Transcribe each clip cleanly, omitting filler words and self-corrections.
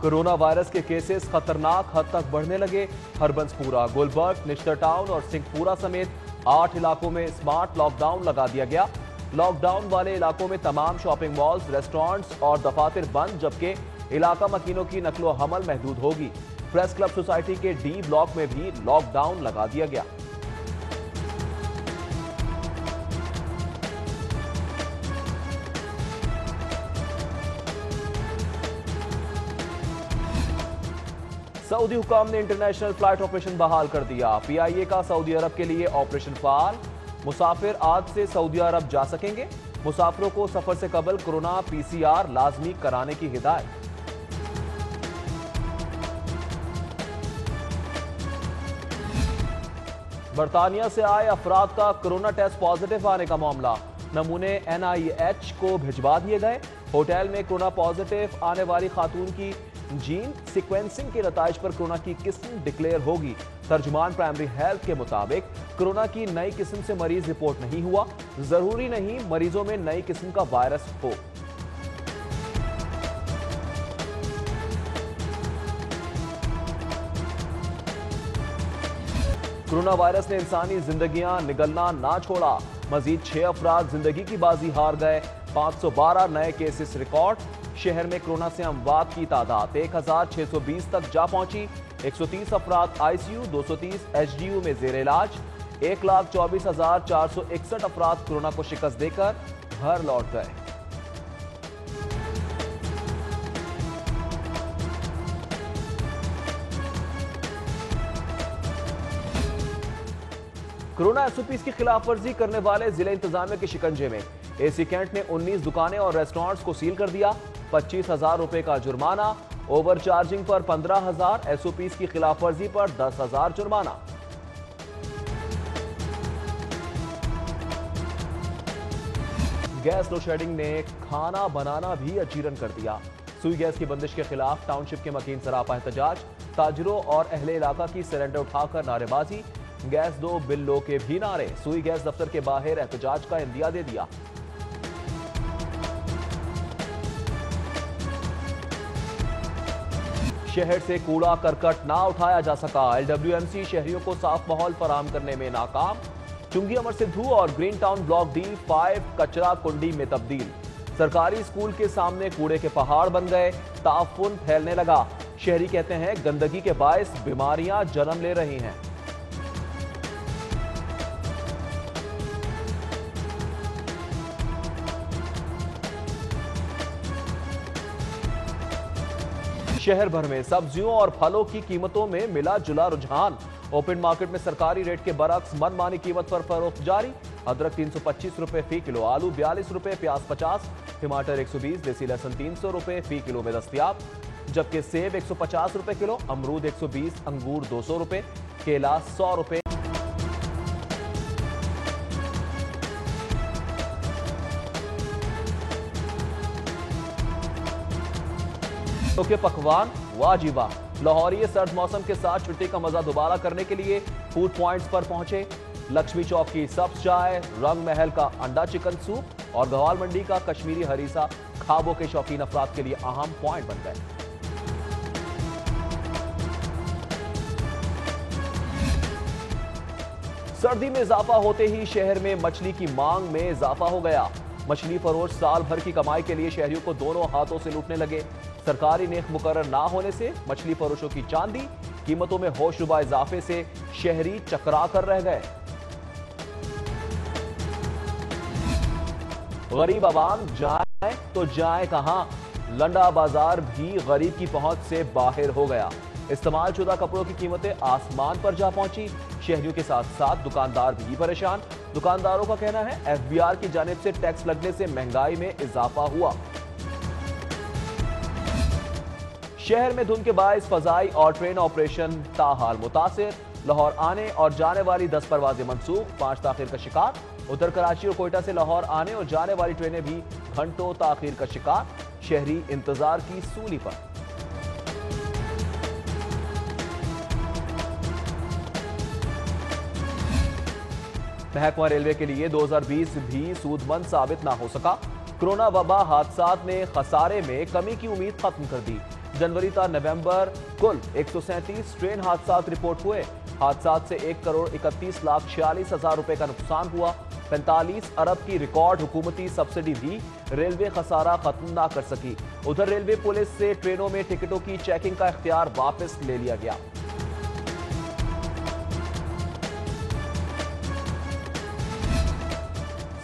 Corona virus के cases खतरनाक हद तक बढ़ने लगे। हरबंसपुरा, गुलबर्ग, निश्तर टाउन और सिंहपुरा समेत 8 इलाकों में स्मार्ट लॉकडाउन लगा दिया गया। लॉकडाउन वाले इलाकों में तमाम शॉपिंग मॉल्स, रेस्टोरेंट्स और दफातर बंद, जबकि इलाका मकीनों की नकलो हमल महदूद होगी। प्रेस क्लब सोसाइटी के डी ब्लॉक में भी लॉकडाउन लगा दिया गया। सऊदी हुकाम ने इंटरनेशनल फ्लाइट ऑपरेशन बहाल कर दिया। पीआईए का सऊदी अरब के लिए ऑपरेशन फाल। मुसाफिर आज से सऊदी अरब जा सकेंगे। मुसाफिरों को सफर से कबल कोरोना पीसीआर लाजमी कराने की हिदायत। बरतानिया से आए अफराद का कोरोना टेस्ट पॉजिटिव आने का मामला। नमूने NIH को भिजवा दिए गए। होटल में कोरोना पॉजिटिव आने वाली खातून की जीन सीक्वेंसिंग के नताइज पर कोरोना की किस्म डिक्लेयर होगी। तर्जुमान प्राइमरी हेल्थ के मुताबिक कोरोना की नई किस्म से मरीज रिपोर्ट नहीं हुआ। जरूरी नहीं मरीजों में नई किस्म का वायरस हो। कोरोना वायरस ने इंसानी जिंदगियां निगलना ना छोड़ा। मजीद 6 अफराद जिंदगी की बाजी हार गए। 512 नए केसेस रिकॉर्ड। शहर में कोरोना से अमवात की तादाद 1620 तक जा पहुंची। 130 अफराद ICU, 230 HDU में जेर इलाज। 1,24,461 अफराद कोरोना को शिकस्त देकर घर लौट गए। कोरोना SOPs की खिलाफ वर्जी करने वाले जिले इंतजामिया के शिकंजे में। AC कैंट ने 19 दुकानें और रेस्टोरेंट्स को सील कर दिया। 25,000 रुपए का जुर्माना। ओवर चार्जिंग पर 15,000। SOPs की खिलाफ वर्जी पर 10,000 जुर्माना। गैस लोडशेडिंग ने खाना बनाना भी अजीरन कर दिया। सुई गैस की बंदिश के खिलाफ टाउनशिप के मकीन सरापा एहतजाज। ताजरों और अहले इलाका की सिलेंडर उठाकर नारेबाजी। गैस दो बिल लो के भी नारे। सुई गैस दफ्तर के बाहर एहतजाज का इंदिया दे दिया। शहर से कूड़ा करकट ना उठाया जा सका। LWMC शहरियों को साफ माहौल फराहम करने में नाकाम। चुंगी अमर सिद्धू और ग्रीन टाउन ब्लॉक D5 कचरा कुंडी में तब्दील। सरकारी स्कूल के सामने कूड़े के पहाड़ बन गए। ताफुन फैलने लगा। शहरी कहते हैं गंदगी के बायस बीमारियां जन्म ले रही हैं। शहर भर में सब्जियों और फलों की कीमतों में मिला जुला रुझान। ओपन मार्केट में सरकारी रेट के बरक्स मनमानी कीमत पर फरोख्त जारी। अदरक 325 रुपए फी किलो, आलू 42 रुपए, प्याज 50, टमाटर 120, देसी लहसुन 300 रुपए फी किलो में दस्तयाब। जबकि सेब 150 रुपए किलो, अमरूद 120, अंगूर 200 रुपए, केला 100 रुपए। के पकवान वाजिबा। लाहौरी सर्द मौसम के साथ छुट्टी का मजा दोबारा करने के लिए फूड पॉइंट्स पर पहुंचे। लक्ष्मी चौक की सब्ज चाय, रंग महल का अंडा चिकन सूप और गवाल मंडी का कश्मीरी हरीसा खाबों के शौकीन अफराद के लिए अहम पॉइंट बन गए। सर्दी में इजाफा होते ही शहर में मछली की मांग में इजाफा हो गया। मछली फरोश साल भर की कमाई के लिए शहरियों को दोनों हाथों से लूटने लगे। सरकारी नेख मुकर्रर ना होने से मछली फरोशों की चांदी। कीमतों में होशरुबा इजाफे से शहरी चकरा कर रह गए। गरीब आवाम जाए तो जाए कहां। लंडा बाजार भी गरीब की पहुंच से बाहर हो गया। इस्तेमाल शुदा कपड़ों की कीमतें आसमान पर जा पहुंची। शहरियों के साथ साथ दुकानदार भी परेशान। दुकानदारों का कहना है FBR की जानिब से टैक्स लगने से महंगाई में इजाफा हुआ। शहर में धुंध के बायस फजाई और ट्रेन ऑपरेशन ताहाल मुतासिर। लाहौर आने और जाने वाली 10 परवाजें मंसूख, 5 ताखिर का शिकार। उत्तर कराची और कोयटा से लाहौर आने और जाने वाली ट्रेनें भी घंटों ताखिर का शिकार। शहरी इंतजार की सूली पर। महकमा रेलवे के लिए 2020 भी सूदमंद साबित ना हो सका। कोरोना वबा हादसात ने खसारे में कमी की उम्मीद खत्म कर दी। जनवरी ता नवंबर कुल 137 ट्रेन हादसा रिपोर्ट हुए। हादसा से 1,31,46,000 रुपए का नुकसान हुआ। 45 अरब की रिकॉर्ड हुकूमती सब्सिडी दी, रेलवे खसारा खत्म ना कर सकी। उधर रेलवे पुलिस से ट्रेनों में टिकटों की चेकिंग का इख्तियार वापस ले लिया गया।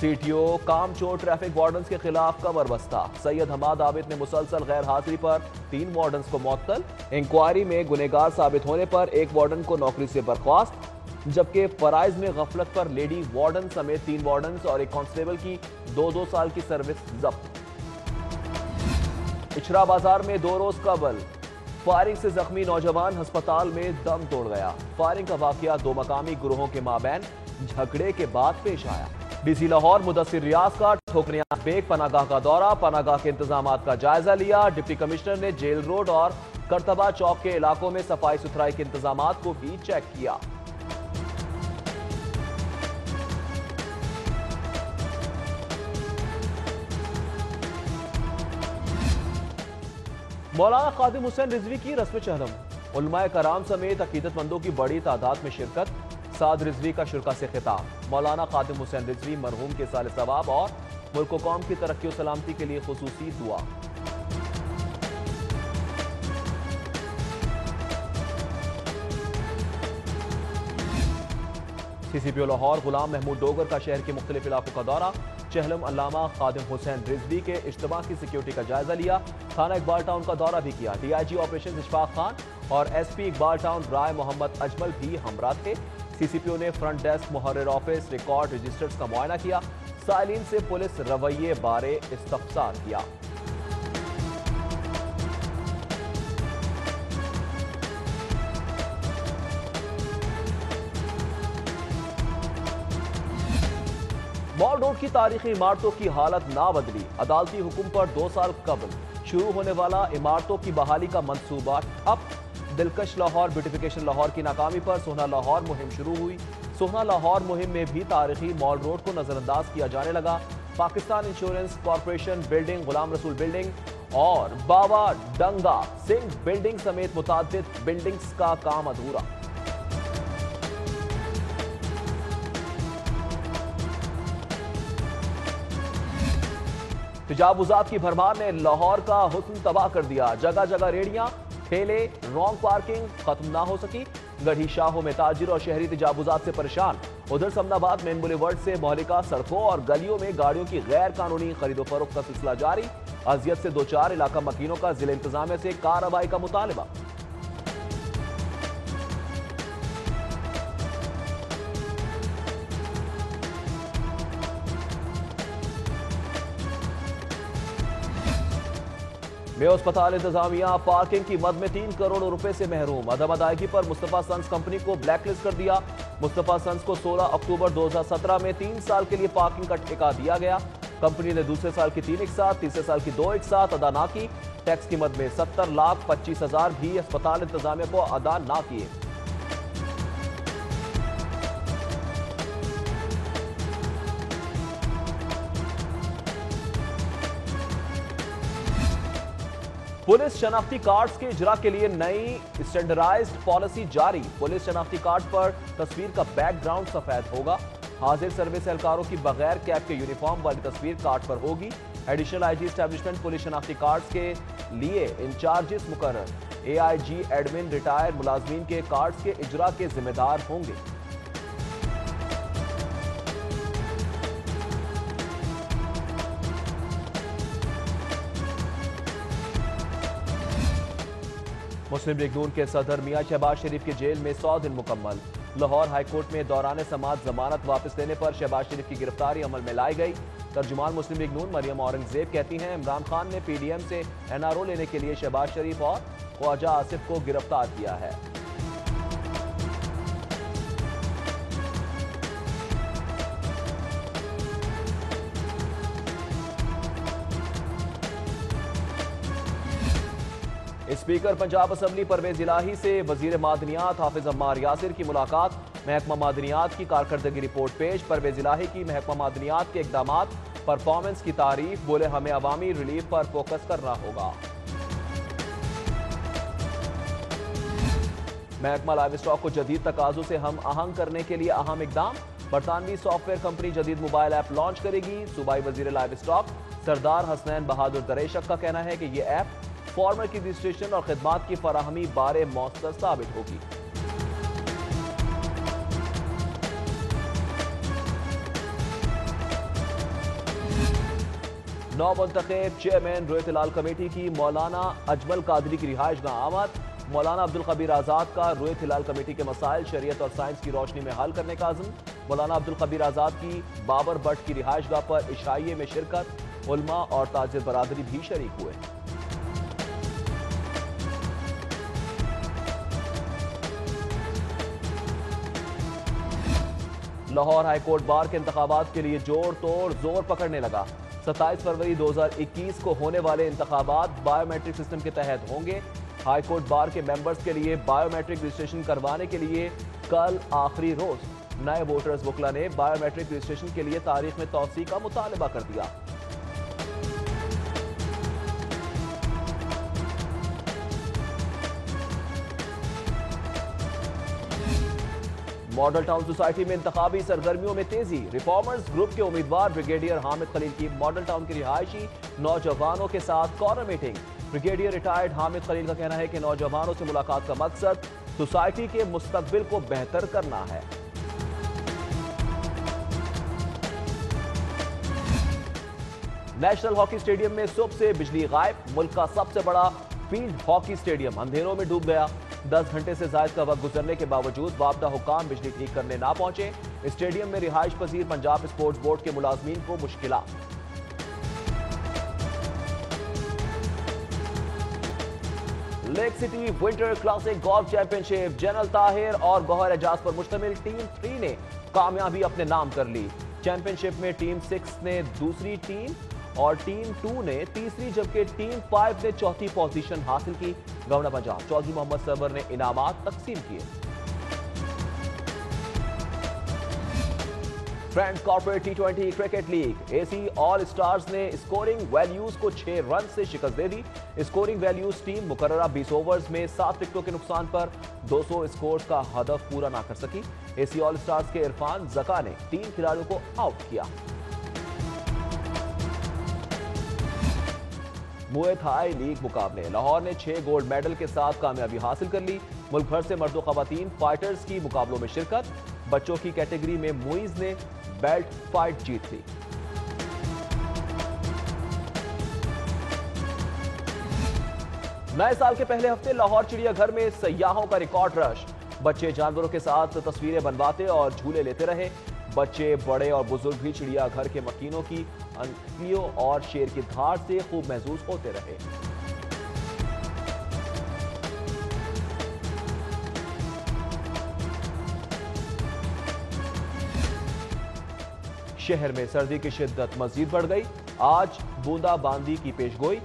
सीटीओ कामचोर ट्रैफिक वार्डन्स के खिलाफ कमर बस्ता। सैयद हमाद आबिद ने मुसलसल गैर हाजिरी पर 3 वार्डन्स को मुअत्तल। इंक्वायरी में गुनहगार साबित होने पर 1 वार्डन को नौकरी से बर्खास्त, जबकि फराइज में गफलत पर लेडी वार्डन समेत 3 वार्डन्स और 1 कांस्टेबल की 2-2 साल की सर्विस जब्त। इचरा बाजार में 2 रोज कबल फायरिंग से जख्मी नौजवान अस्पताल में दम तोड़ गया। फायरिंग का वाकया 2 मकामी गुरोहों के माबैन झगड़े के बाद पेश आया। डीसी लाहौर मुदस्सिर रियाज का ठोकरियां बेग पनागाह का दौरा, पनागाह के इंतजामात का जायजा लिया। डिप्टी कमिश्नर ने जेल रोड और करतबा चौक के इलाकों में सफाई सुथराई के इंतजामात को भी चेक किया। मौलाना खादिम हुसैन रिजवी की रस्म चहलम। उलमाए कराम समेत अकीदतमंदों की बड़ी तादाद में शिरकत। साद रिजवी का शुरका से खिताब। मौलाना खादिम हुसैन रिजवी मरहूम के साले सवाब और मुल्क व कौम की तरक्की और सलामती के लिए खुसूसी दुआ। सीसीपीओ लाहौर गुलाम महमूद डोगर का शहर के मुख्तलिफ इलाकों का दौरा। चहलम अल्लामा खादिम हुसैन रिजवी के इज्तिमा की सिक्योरिटी का जायजा लिया। थाना इकबाल टाउन का दौरा भी किया। डीआईजी ऑपरेशन इशफाक खान और एसपी इकबाल टाउन राय मोहम्मद अजमल भी हमरा थे। सीसीपीओ ने फ्रंट डेस्क, मुहर्रिर ऑफिस, रिकॉर्ड रजिस्टर्स का मुआयना किया। साइलिन से पुलिस रवैये बारे इस्तफसार किया। मॉल रोड की तारीखी इमारतों की हालत ना बदली। अदालती हुक्म पर 2 साल कबल शुरू होने वाला इमारतों की बहाली का मंसूबा ठप। दिलकश लाहौर ब्यूटिफिकेशन लाहौर की नाकामी पर सोहना लाहौर मुहिम शुरू हुई। सोहना लाहौर मुहिम में भी तारीखी मॉल रोड को नजरअंदाज किया जाने लगा। Pakistan insurance corporation building, Ghulam Rasool building और बाबा डंगा सिंह बिल्डिंग समेत मुतादिद बिल्डिंग्स का काम अधूरा। तजावुजात की भरमार ने लाहौर का हुस्न तबाह कर दिया। जगह जगह रेड़ियां, ठेले, रॉन्ग पार्किंग खत्म ना हो सकी। गढ़ी शाहों में ताजिर और शहरी तजावुजात से परेशान। उधर समनाबाद मेन बुलेवर्ड से मोहलिका सड़कों और गलियों में गाड़ियों की गैर कानूनी खरीदो फरोख्त का सिलसिला जारी। अजियत से 2-4 इलाका मकीनों का जिला इंतजामिया से कार्रवाई का मुतालबा। मेयो अस्पताल इंतजामिया पार्किंग की मद में 3 करोड़ रुपए से महरूम। अदम अदायगी पर मुस्तफा सन्स कंपनी को ब्लैकलिस्ट कर दिया। मुस्तफा सन्स को 16 अक्टूबर 2017 में 3 साल के लिए पार्किंग का ठेका दिया गया। कंपनी ने दूसरे साल की 3 एक साथ, तीसरे साल की 2 एक साथ अदा ना की। टैक्स की मद में 70,25,000 भी अस्पताल इंतजामिया को अदा ना किए। पुलिस शनाख्ती कार्ड्स के इजरा के लिए नई स्टैंडर्डाइज्ड पॉलिसी जारी। पुलिस शनाख्ती कार्ड पर तस्वीर का बैकग्राउंड सफेद होगा। हाजिर सर्विस एहलकारों की बगैर कैप के यूनिफॉर्म वाली तस्वीर कार्ड पर होगी। एडिशनल आईजी एस्टैब्लिशमेंट पुलिस शनाख्ती कार्ड्स के लिए इंचार्जेस मुकर्रर। एआईजी एडमिन रिटायर्ड मुलाजमीन के कार्ड्स के इजरा के जिम्मेदार होंगे। मुस्लिम लीग नून के सदर मियां शहबाज शरीफ के जेल में 100 दिन मुकम्मल। लाहौर हाईकोर्ट में दौरान समात जमानत वापस लेने पर शहबाज शरीफ की गिरफ्तारी अमल में लाई गई। तर्जुमान मुस्लिम लीग नून मरियम औरंगजेब कहती हैं इमरान खान ने पीडीएम से एनआरओ लेने के लिए शहबाज शरीफ और ख्वाजा आसिफ को गिरफ्तार किया है। स्पीकर पंजाब असम्बली परवेज इलाही से वजीर मादनियात हाफिज अम्मार यासिर की मुलाकात। महकमा मादनियात की कारकर्दगी रिपोर्ट पेश। परवेज इलाही की महकमा मादनियात के इकदामात परफॉर्मेंस की तारीफ। बोले हमें अवामी रिलीफ पर फोकस करना होगा। महकमा लाइव स्टॉक को जदीद तकाजों से हम आहंग करने के लिए अहम इकदाम। बरतानवी सॉफ्टवेयर कंपनी जदीद मोबाइल ऐप लॉन्च करेगी। सूबाई वजीर लाइव स्टॉक सरदार हसनैन बहादुर दरेशक का कहना है कि यह ऐप फार्मर की रजिस्ट्रेशन और खिदमात की फराहमी बारे मौसर साबित होगी। नौ मुंतखब चेयरमैन रोयत हिलाल कमेटी की मौलाना अजमल कादरी की रिहाइश गाह आमद। मौलाना अब्दुल खबीर आजाद का रोयत हिलाल कमेटी के मसाइल शरीयत और साइंस की रोशनी में हल करने का अज़्म। मौलाना अब्दुल खबीर आजाद की बाबर भट्ट की रिहाइश गाह पर इशाइये में शिरकत। उलमा और ताजिर बरादरी भी शरीक हुए। लाहौर हाईकोर्ट बार के इंतखाबात के लिए जोर पकड़ने लगा। 27 फरवरी 2021 को होने वाले इंतखाबात बायोमेट्रिक सिस्टम के तहत होंगे। हाईकोर्ट बार के मेंबर्स के लिए बायोमेट्रिक रजिस्ट्रेशन करवाने के लिए कल आखिरी रोज। नए वोटर्स वकला ने बायोमेट्रिक रजिस्ट्रेशन के लिए तारीख में तौसी का मुतालबा कर दिया। मॉडल टाउन सोसाइटी में इंतखाबी सरगर्मियों में तेजी। रिफॉर्मर्स ग्रुप के उम्मीदवार ब्रिगेडियर हामिद खलील की मॉडल टाउन की रिहायशी नौजवानों के साथ corner meeting. Brigadier retired Hamid Khalil का कहना है कि नौजवानों से मुलाकात का मकसद सोसाइटी के मुस्तकबिल को बेहतर करना है। नेशनल हॉकी स्टेडियम में सुबह से बिजली गायब। मुल्क का सबसे बड़ा फील्ड हॉकी स्टेडियम अंधेरों में डूब गया। 10 घंटे से ज्यादा का वक्त गुजरने के बावजूद वापदा हुकाम बिजली ठीक करने ना पहुंचे। स्टेडियम में रिहाइश पजीर पंजाब स्पोर्ट्स बोर्ड के मुलाजमीन को मुश्किलात। Lake city winter classic golf championship general Tahir और गौहर एजाज पर मुश्तमिल टीम 3 ने कामयाबी अपने नाम कर ली। चैंपियनशिप में टीम 6 ने दूसरी टीम और टीम 2 ने तीसरी, जबकि टीम 5 ने चौथी पोजीशन हासिल की। गवर्नर पंजाब चौधरी मोहम्मद सरवर ने इनामात तकसीम किए। Friends corporate T20 cricket league AC all stars ने स्कोरिंग वैल्यूज को 6 रन से शिकस्त दे दी। स्कोरिंग वैल्यूज टीम मुकर्ररा 20 ओवर्स में 7 विकेटों के नुकसान पर 200 स्कोर का हदफ पूरा ना कर सकी। एसी ऑल स्टार्स के इरफान जका ने 3 खिलाड़ियों को आउट किया। मुए थाई लीग मुकाबले लाहौर ने 6 गोल्ड मेडल के साथ कामयाबी हासिल कर ली। मुल्क भर से मर्दों खवातीन फाइटर्स की मुकाबलों में शिरकत। बच्चों की कैटेगरी में मुइज ने बेल्ट फाइट जीत ली। नए साल के पहले हफ्ते लाहौर चिड़ियाघर में सयाहों का रिकॉर्ड रश। बच्चे जानवरों के साथ तस्वीरें बनवाते और झूले लेते रहे। बच्चे, बड़े और बुजुर्ग भी चिड़ियाघर के मकीनों की अंतलियों और शेर की धार से खूब महसूस होते रहे। शहर में सर्दी की शिद्दत मजीद बढ़ गई। आज बूंदाबांदी की पेशगोई,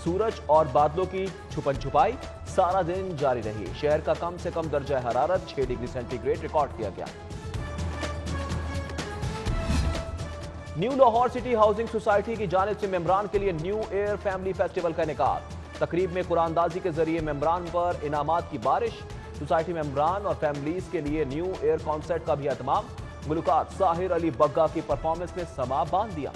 सूरज और बादलों की छुपन छुपाई सारा दिन जारी रही। शहर का कम से कम दर्जा हरारत 6 डिग्री सेंटीग्रेड रिकॉर्ड किया गया। New Lahore city housing society की जानिब से मेंबरान के लिए न्यू ईयर फैमिली फेस्टिवल का इनेकाद। तकरीब में कुरानदाजी के जरिए मेंबरान पर इनामात की बारिश। सोसाइटी मेंबरान और फैमिलीज के लिए न्यू ईयर कॉन्सर्ट का भी एहतमाम। गुलकार साहिर अली बग्गा की परफॉर्मेंस ने समा बांध दिया।